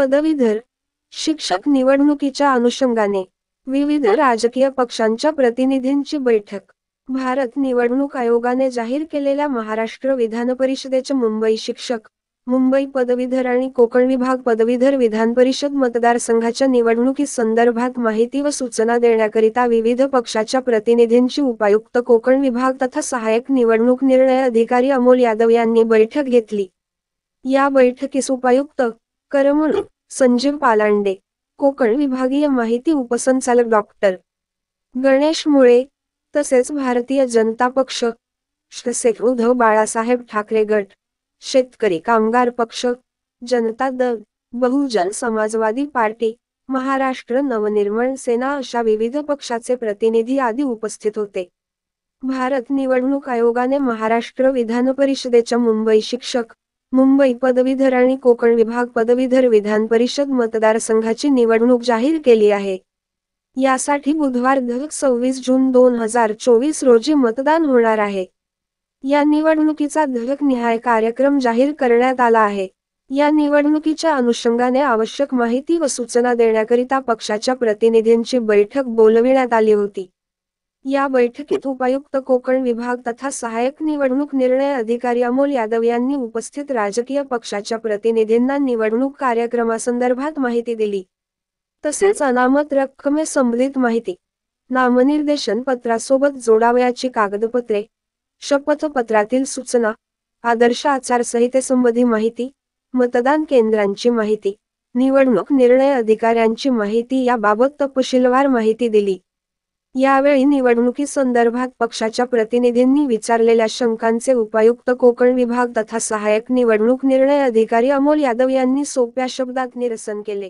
पदवीधर शिक्षक निवडणुकीच्या अनुषंगाने विविध राजकीय पक्षांच्या प्रतिनिधींची बैठक. भारत निवडणूक आयोगाने जाहीर केलेल्या महाराष्ट्र विधान परिषदेच्या मुंबई शिक्षक, मुंबई पदवीधर आणि कोकण विभाग पदवीधर विधान परिषद मतदारसंघाच्या निवडणुकीसंदर्भात माहिती व सूचना देण्याकरिता विविध पक्षाच्या प्रतिनिधींची उपायुक्त कोकण विभाग तथा सहाय्यक निवडणूक निर्णय अधिकारी अमोल यादव यांनी बैठक घेतली. या बैठकीस उपायुक्त करमणूक संजीव पालांडे, कोकण विभागीय माहिती उपसंचालक डॉक्टर गणेश मुळे तसेच भारतीय जनता पक्ष, शिवसेना उद्धव बाळासाहेब ठाकरे गट, शेतकरी कामगार पक्ष, जनता दल, बहुजन समाजवादी पार्टी, महाराष्ट्र नवनिर्माण सेना अशा विविध पक्षाचे प्रतिनिधी आदी उपस्थित होते. भारत निवडणूक आयोगाने महाराष्ट्र विधान परिषदेच्या मुंबई शिक्षक, मुंबई पदवीधर आणि कोकण विभाग पदवीधर विधान परिषद मतदारसंघाची निवडणूक जाहीर केली आहे. यासाठी बुधवार दि. 26 जून 2024 रोजी मतदान होणार आहे. या निवडणुकीचा दशकनिहाय कार्यक्रम जाहीर करण्यात आला आहे. या निवडणुकीच्या अनुषंगाने आवश्यक माहिती व सूचना देण्याकरिता पक्षाच्या प्रतिनिधींची बैठक बोलविण्यात आली होती. या बैठकीत उपायुक्त कोकण विभाग तथा सहाय्यक निवडणूक निर्णय अधिकारी अमोल यादव यांनी उपस्थित राजकीय पक्षाच्या प्रतिनिधींना निवडणूक कार्यक्रमासंदर्भात माहिती दिली. तसेच अनामत रक्कमेसंबंधित माहिती, नामनिर्देशन पत्रासोबत जोडावयाची कागदपत्रे, शपथपत्रातील सूचना, आदर्श आचारसंहितेसंबंधी माहिती, मतदान केंद्रांची माहिती, निवडणूक निर्णय अधिकाऱ्यांची माहिती याबाबत तपशीलवार माहिती दिली. यावेळी निवडणुकीसंदर्भात पक्षाच्या प्रतिनिधींनी विचारलेल्या शंकांचे उपायुक्त कोकण विभाग तथा सहाय्यक निवडणूक निर्णय अधिकारी अमोल यादव यांनी सोप्या शब्दात निरसन केले.